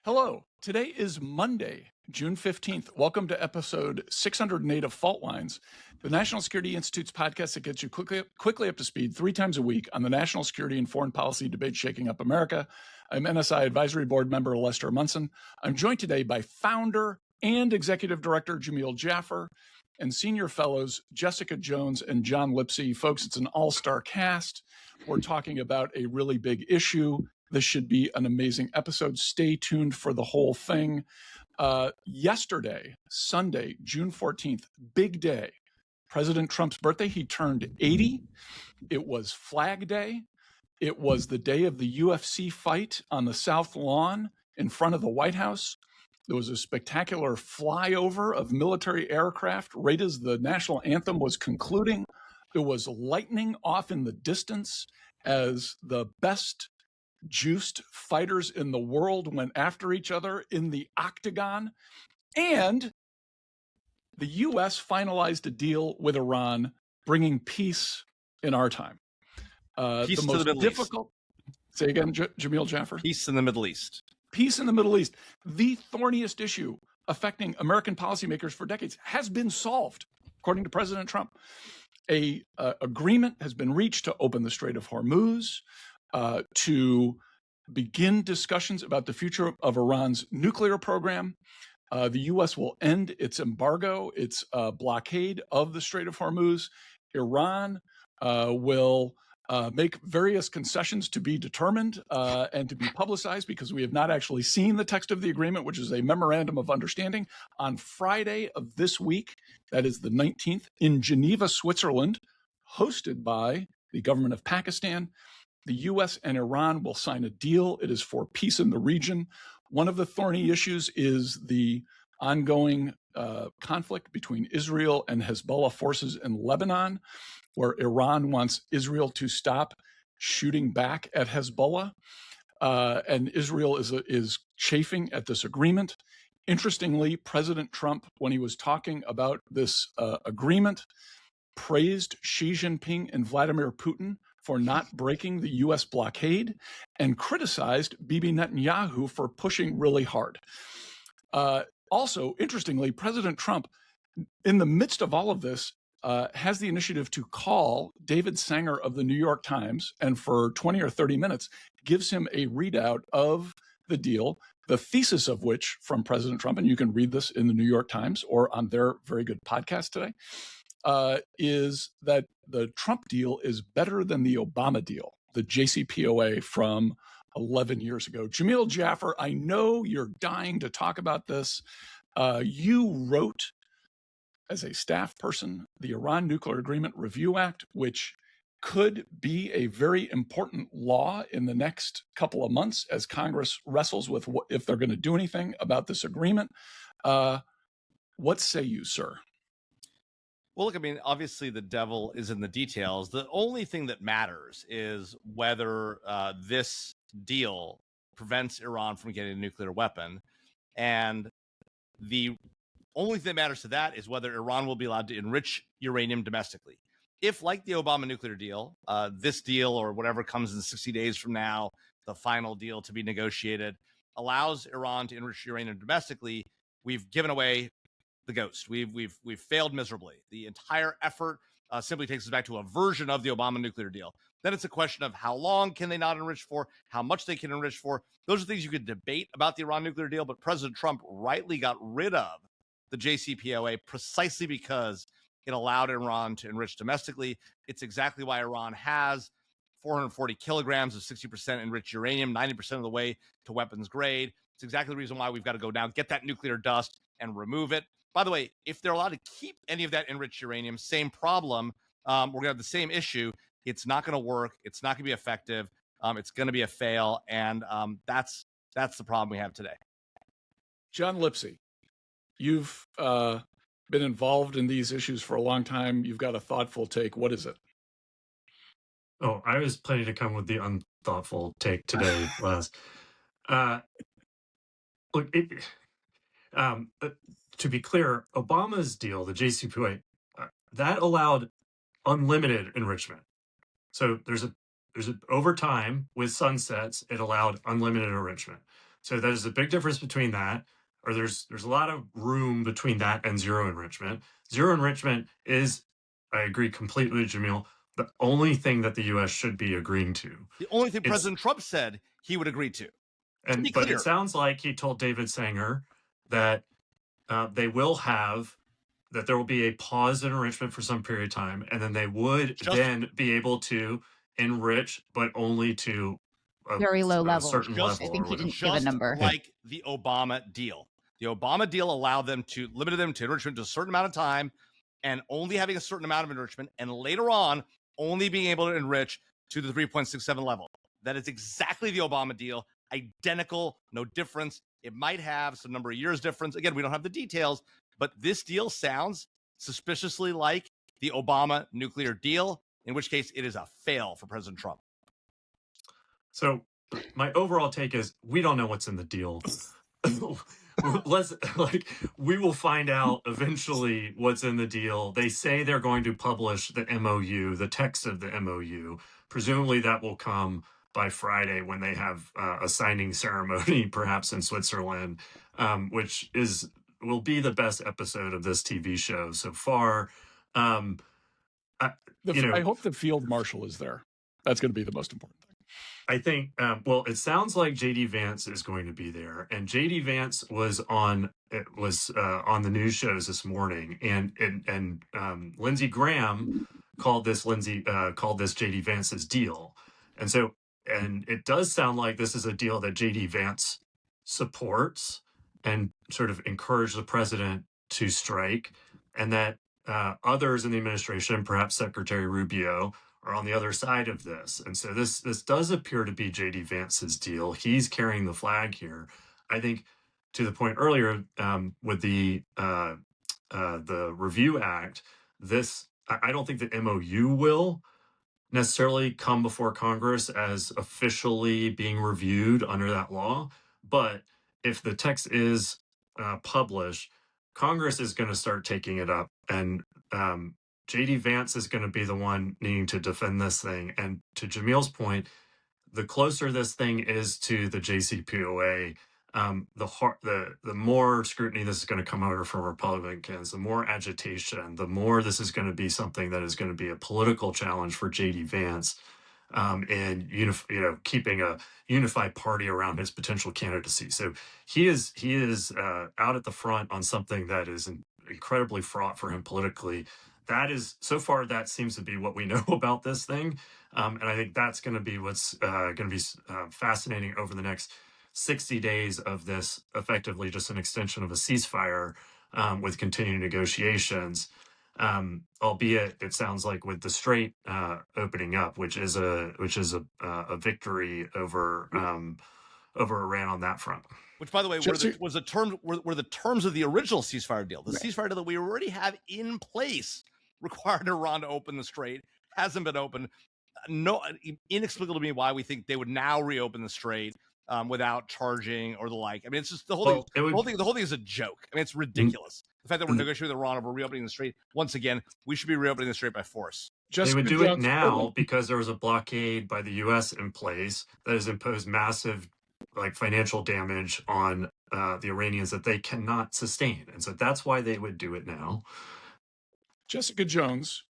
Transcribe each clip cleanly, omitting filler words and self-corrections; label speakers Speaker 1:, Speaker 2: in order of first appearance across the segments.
Speaker 1: Hello, today is Monday, June 15th. Welcome to episode 608 of Fault Lines, the National Security Institute's podcast that gets you quickly up to speed 3 times a week on the national security and foreign policy debate shaking up America. I'm NSI Advisory Board member Lester Munson. I'm joined today by founder and executive director Jamil Jaffer and senior fellows Jessica Jones and John Lipsey. Folks, it's an all-star cast. We're talking about a really big issue. This should be an amazing episode. Stay tuned for the whole thing. Yesterday, Sunday, June 14th, big day. President Trump's birthday. He turned 80. It was Flag Day. It was the day of the UFC fight on the South Lawn in front of the White House. There was a spectacular flyover of military aircraft right as the national anthem was concluding. There was lightning off in the distance as the best juiced fighters in the world went after each other in the octagon. And the U.S. finalized a deal with Iran, bringing peace in our time.
Speaker 2: Peace to the Middle East.
Speaker 1: Say again, Jamil Jaffer.
Speaker 2: Peace in the Middle East.
Speaker 1: Peace in the Middle East. The thorniest issue affecting American policymakers for decades has been solved, according to President Trump. A agreement has been reached to open the Strait of Hormuz, to begin discussions about the future of Iran's nuclear program. The U.S. will end its embargo, its blockade of the Strait of Hormuz. Iran will make various concessions to be determined and to be publicized, because we have not actually seen the text of the agreement, which is a memorandum of understanding. On Friday of this week, that is the 19th, in Geneva, Switzerland, hosted by the government of Pakistan, the U.S. and Iran will sign a deal. It is for peace in the region. One of the thorny issues is the ongoing conflict between Israel and Hezbollah forces in Lebanon, where Iran wants Israel to stop shooting back at Hezbollah. And Israel is chafing at this agreement. Interestingly, President Trump, when he was talking about this agreement, praised Xi Jinping and Vladimir Putin for not breaking the U.S. blockade, and criticized Bibi Netanyahu for pushing really hard. Also, interestingly, President Trump, in the midst of all of this, has the initiative to call David Sanger of the New York Times, and for 20 or 30 minutes gives him a readout of the deal, the thesis of which from President Trump, and you can read this in the New York Times or on their very good podcast today, is that the Trump deal is better than the Obama deal, the JCPOA from 11 years ago. Jamil Jaffer, I know you're dying to talk about this. You wrote, as a staff person, the Iran Nuclear Agreement Review Act, which could be a very important law in the next couple of months as Congress wrestles with if they're going to do anything about this agreement. What say you, sir?
Speaker 2: Well, look, I mean, obviously the devil is in the details. The only thing that matters is whether this deal prevents Iran from getting a nuclear weapon. And the only thing that matters to that is whether Iran will be allowed to enrich uranium domestically. If, like the Obama nuclear deal, this deal or whatever comes in 60 days from now, the final deal to be negotiated, allows Iran to enrich uranium domestically, we've given away the ghost. We've failed miserably. The entire effort simply takes us back to a version of the Obama nuclear deal. Then it's a question of how long can they not enrich for, how much they can enrich for. Those are things you could debate about the Iran nuclear deal, but President Trump rightly got rid of the JCPOA precisely because it allowed Iran to enrich domestically. It's exactly why Iran has 440 kilograms of 60% enriched uranium, 90% of the way to weapons grade. It's exactly the reason why we've got to go now, get that nuclear dust and remove it. By the way, if they're allowed to keep any of that enriched uranium, same problem. We're going to have the same issue. It's not going to work. It's not going to be effective. It's going to be a fail. And that's the problem we have today.
Speaker 1: John Lipsey, you've been involved in these issues for a long time. You've got a thoughtful take. What is it?
Speaker 3: Oh, I was planning to come with the unthoughtful take today, Les. Look, to be clear, Obama's deal, the JCPOA, that allowed unlimited enrichment. So there's a over time with sunsets, it allowed unlimited enrichment. So there's a big difference between that, or there's a lot of room between that and zero enrichment. Zero enrichment is, I agree completely with Jamil, the only thing that the U.S. should be agreeing to.
Speaker 2: The only thing President Trump said he would agree to.
Speaker 3: But it sounds like he told David Sanger that they will have, that there will be a pause in enrichment for some period of time, and then they would then be able to enrich, but only to
Speaker 4: very low level.
Speaker 3: Certain level.
Speaker 4: I think he didn't
Speaker 2: just
Speaker 4: give a number.
Speaker 2: Like the Obama deal. The Obama deal allowed them to limited them to enrichment to a certain amount of time, and only having a certain amount of enrichment, and later on only being able to enrich to the 3.67 level. That is exactly the Obama deal. Identical, no difference. It might have some number of years difference. Again, we don't have the details, but this deal sounds suspiciously like the Obama nuclear deal, in which case it is a fail for President Trump.
Speaker 3: So my overall take is we don't know what's in the deal. We will find out eventually what's in the deal. They say they're going to publish the MOU, the text of the MOU. Presumably that will come by Friday when they have a signing ceremony, perhaps in Switzerland, which will be the best episode of this TV show so far.
Speaker 1: I hope the field marshal is there. That's going to be the most important thing.
Speaker 3: I think, it sounds like JD Vance is going to be there, and JD Vance was on the news shows this morning, and Lindsey Graham called this JD Vance's deal, and it does sound like this is a deal that JD Vance supports and sort of encouraged the president to strike, and that others in the administration, perhaps Secretary Rubio, are on the other side of this. And so this does appear to be JD Vance's deal. He's carrying the flag here. I think, to the point earlier, with the Review Act, I don't think the MOU will necessarily come before Congress as officially being reviewed under that law. But if the text is published, Congress is going to start taking it up, and JD Vance is going to be the one needing to defend this thing. And to Jamil's point, the closer this thing is to the JCPOA, the more scrutiny this is going to come over from Republicans, the more agitation, the more this is going to be something that is going to be a political challenge for JD Vance, and keeping a unified party around his potential candidacy. So he is out at the front on something that is incredibly fraught for him politically. So far, that seems to be what we know about this thing. And I think that's going to be what's going to be fascinating over the next 60 days of this, effectively just an extension of a ceasefire with continuing negotiations, albeit it sounds like with the Strait opening up, which is a victory over Iran on that front.
Speaker 2: Which, by the way, were the terms of the original ceasefire deal. The ceasefire deal that we already have in place required Iran to open the Strait, hasn't been open. No, inexplicable to me why we think they would now reopen the Strait without charging or the like. I mean, it's just the whole thing. The whole thing is a joke. I mean, it's ridiculous. The fact that we're negotiating with Iran over reopening the Strait. Once again, we should be reopening the Strait by force.
Speaker 3: They would do it now because there was a blockade by the U.S. in place that has imposed massive financial damage on the Iranians that they cannot sustain. And so that's why they would do it now.
Speaker 1: Jessica Jones,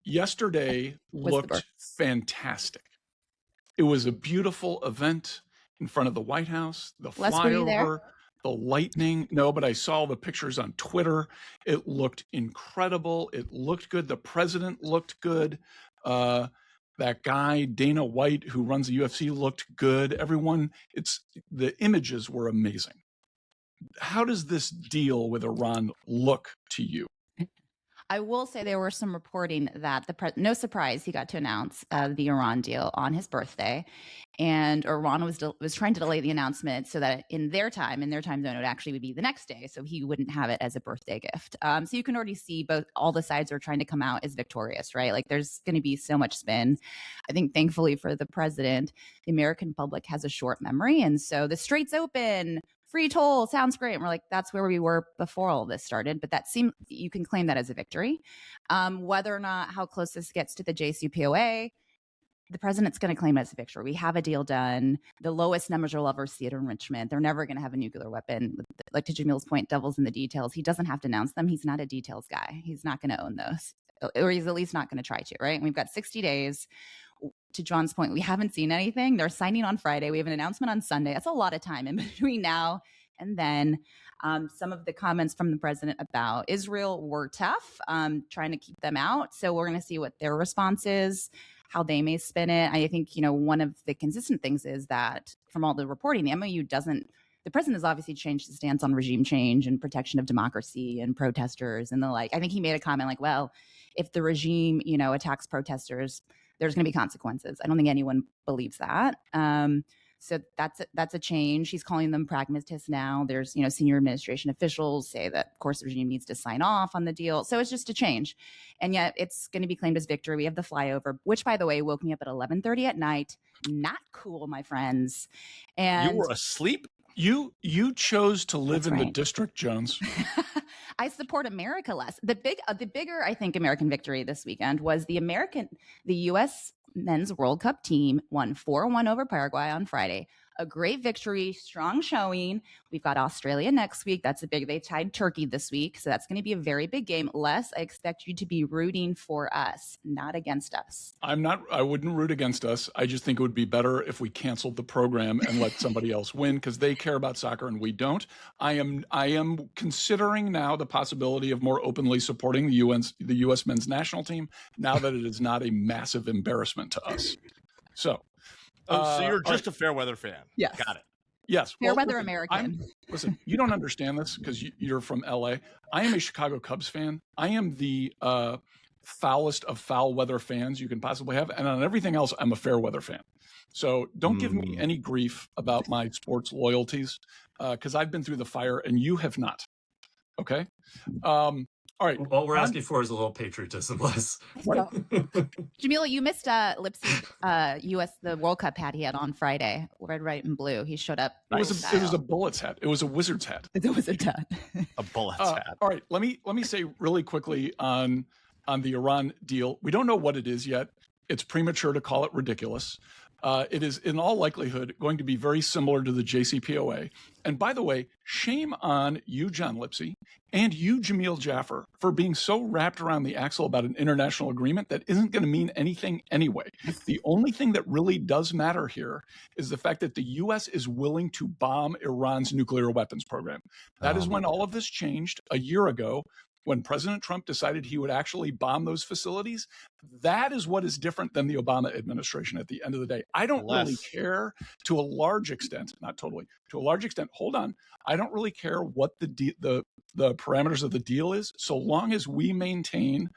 Speaker 1: yesterday looked fantastic. It was a beautiful event in front of the White House, the flyover, the lightning. No, but I saw the pictures on Twitter. It looked incredible. It looked good. The president looked good. That guy, Dana White, who runs the UFC, looked good. The images were amazing. How does this deal with Iran look to you?
Speaker 4: I will say there were some reporting that no surprise, he got to announce the Iran deal on his birthday, and Iran was trying to delay the announcement so that in their time zone, it would actually be the next day, so he wouldn't have it as a birthday gift. So you can already see all the sides are trying to come out as victorious, right? Like there's going to be so much spin. I think thankfully for the president, the American public has a short memory, and so the Strait's open. Free toll sounds great. And we're like, that's where we were before all this started. But you can claim that as a victory. Whether or not how close this gets to the JCPOA, the president's going to claim it as a victory. We have a deal done. The lowest numbers you'll ever see at enrichment. They're never going to have a nuclear weapon. Like to Jamil's point, devil's in the details. He doesn't have to announce them. He's not a details guy. He's not going to own those, or he's at least not going to try to, right? And we've got 60 days. To John's point, we haven't seen anything. They're signing on Friday. We have an announcement on Sunday. That's a lot of time in between now and then. Some of the comments from the president about Israel were tough, trying to keep them out. So we're going to see what their response is, how they may spin it. I think, one of the consistent things is that from all the reporting, the MOU doesn't, the president has obviously changed his stance on regime change and protection of democracy and protesters and the like. I think he made a comment like, well, if the regime, attacks protesters, there's going to be consequences. I don't think anyone believes that. So that's a change. He's calling them pragmatists now. There's, senior administration officials say that, of course, the regime needs to sign off on the deal. So it's just a change. And yet it's going to be claimed as victory. We have the flyover, which, by the way, woke me up at 11:30 at night. Not cool, my friends. And
Speaker 2: you were asleep?
Speaker 1: You chose to live
Speaker 4: That's
Speaker 1: in the
Speaker 4: right.
Speaker 1: district, Jones.
Speaker 4: I support America less. The bigger, I think, American victory this weekend was the U.S. men's World Cup team won 4-1 over Paraguay on Friday. A great victory, strong showing. We've got Australia next week. They tied Turkey this week. So that's going to be a very big game. Les, I expect you to be rooting for us, not against us.
Speaker 1: I wouldn't root against us. I just think it would be better if we canceled the program and let somebody else win because they care about soccer and we don't. I am considering now the possibility of more openly supporting the U.S. men's national team now that it is not a massive embarrassment to us. So.
Speaker 2: So you're just a fair weather fan.
Speaker 4: Yes.
Speaker 2: Got it.
Speaker 1: Yes.
Speaker 4: Fair weather American.
Speaker 1: Listen, you don't understand this because you're from LA. I am a Chicago Cubs fan. I am the foulest of foul weather fans you can possibly have. And on everything else, I'm a fair weather fan. So don't give me any grief about my sports loyalties because I've been through the fire and you have not. Okay. All right.
Speaker 3: All we're asking for is a little patriotism, Les.
Speaker 4: So, Jamil, you missed Lipsy the World Cup hat he had on Friday. Red, white, and blue. He showed up.
Speaker 1: It was a Bullets hat. It was a Wizards hat.
Speaker 4: It was a hat.
Speaker 2: A Bullets hat.
Speaker 1: All right. Let me say really quickly on the Iran deal. We don't know what it is yet. It's premature to call it ridiculous. It is in all likelihood going to be very similar to the JCPOA. And by the way, shame on you, John Lipsy, and you, Jamil Jaffer, for being so wrapped around the axle about an international agreement that isn't going to mean anything anyway. The only thing that really does matter here is the fact that the U.S. is willing to bomb Iran's nuclear weapons program. That is when all of this changed a year ago. When President Trump decided he would actually bomb those facilities, that is what is different than the Obama administration at the end of the day. I don't really care to a large extent, not totally, to a large extent, hold on. I don't really care what the parameters of the deal is, so long as we maintain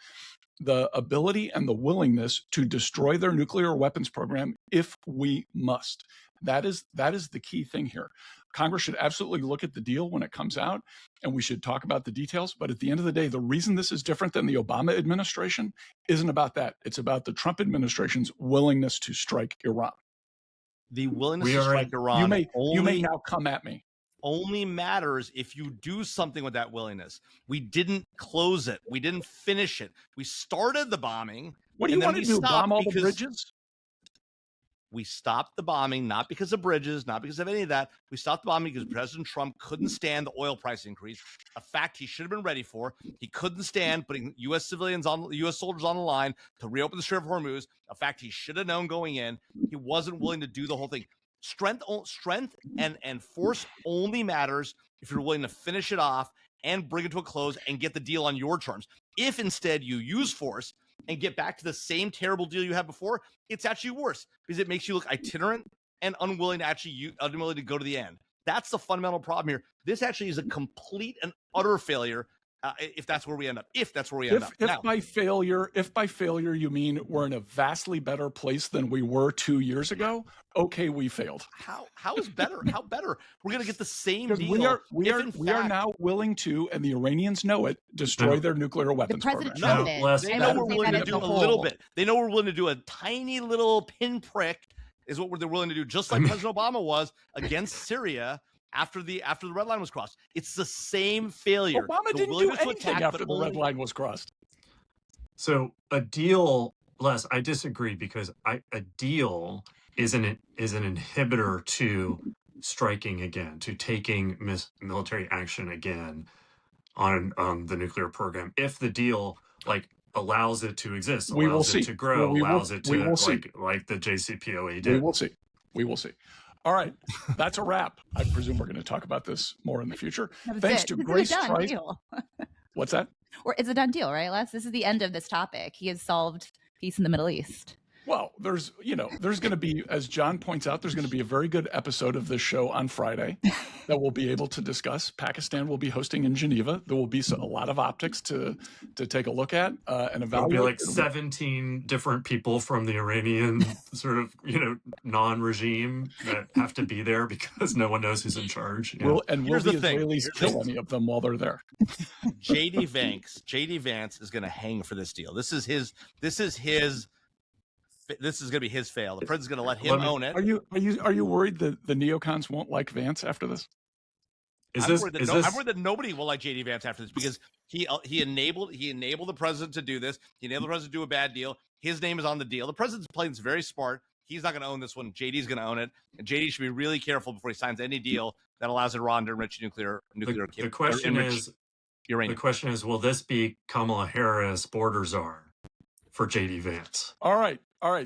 Speaker 1: the ability and the willingness to destroy their nuclear weapons program if we must. That is the key thing here. Congress should absolutely look at the deal when it comes out, and we should talk about the details. But at the end of the day, the reason this is different than the Obama administration isn't about that. It's about the Trump administration's willingness to strike Iran.
Speaker 2: The willingness to strike Iran.
Speaker 1: You may now come at me.
Speaker 2: Only matters if you do something with that willingness. We didn't close it. We didn't finish it. We started the bombing.
Speaker 1: What do you want to do? Bomb all the bridges?
Speaker 2: We stopped the bombing, not because of bridges, not because of any of that. We stopped the bombing because President Trump couldn't stand the oil price increase, a fact he should have been ready for. He couldn't stand putting U.S. soldiers on the line to reopen the Strait of Hormuz, a fact he should have known going in. He wasn't willing to do the whole thing. Strength and force only matters if you're willing to finish it off and bring it to a close and get the deal on your terms. If instead you use force and get back to the same terrible deal you had before, it's actually worse because it makes you look itinerant and unwilling to go to the end. That's the fundamental problem here. This actually is a complete and utter failure. If that's where we end up. If by failure you mean we're in a vastly better place than we were 2 years ago, okay, we failed. How is better? How better? We're going to get the same deal.
Speaker 1: We are now willing to, and the Iranians know it, destroy their nuclear weapons program.
Speaker 2: They know we're willing to do a little bit. They know we're willing to do a tiny little pinprick is what they're willing to do, just like President Obama was against Syria. After the red line was crossed, it's the same failure.
Speaker 1: Obama didn't do anything after the red line was crossed.
Speaker 3: So a deal Les, I disagree because a deal is an inhibitor to striking again, to taking military action again on the nuclear program. If the deal allows it to exist,
Speaker 1: We will
Speaker 3: allows it
Speaker 1: see.
Speaker 3: to grow,
Speaker 1: Well,
Speaker 3: allows it
Speaker 1: we
Speaker 3: to
Speaker 1: will see.
Speaker 3: like the JCPOA
Speaker 1: We
Speaker 3: did.
Speaker 1: will see. We will see. All right, that's a wrap. I presume we're going to talk about this more in the future. Thanks to Grace Trice. What's that?
Speaker 4: Or it's a done deal, right, Les? This is the end of this topic. He has solved peace in the Middle East.
Speaker 1: Well, there's going to be, as John points out, there's going to be a very good episode of this show on Friday that we'll be able to discuss. Pakistan will be hosting in Geneva. There will be a lot of optics to take a look at and evaluate.
Speaker 3: There'll be 17 different people from the Iranian sort of, non-regime that have to be there because no one knows who's in charge.
Speaker 1: Will the Israelis kill any of them while they're there?
Speaker 2: JD Vance is going to hang for this deal. This is going to be his fail. The president's going to let him own it.
Speaker 1: Are you worried that the neocons won't like Vance after this?
Speaker 2: I'm worried that nobody will like JD Vance after this because he enabled the president to do this. He enabled the president to do a bad deal. His name is on the deal. The president's playing this very smart. He's not going to own this one. JD's going to own it. And JD should be really careful before he signs any deal that allows Iran to enrich nuclear.
Speaker 3: The question is uranium. The question is, will this be Kamala Harris border czar for JD Vance?
Speaker 1: All right.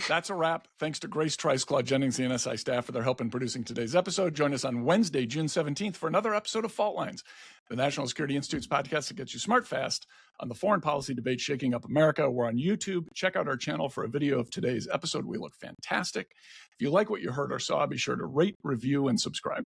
Speaker 1: That's a wrap. Thanks to Grace Trice, Claude Jennings, the NSI staff for their help in producing today's episode. Join us on Wednesday, June 17th for another episode of Fault Lines, the National Security Institute's podcast that gets you smart fast on the foreign policy debate shaking up America. We're on YouTube. Check out our channel for a video of today's episode. We look fantastic. If you like what you heard or saw, be sure to rate, review, and subscribe.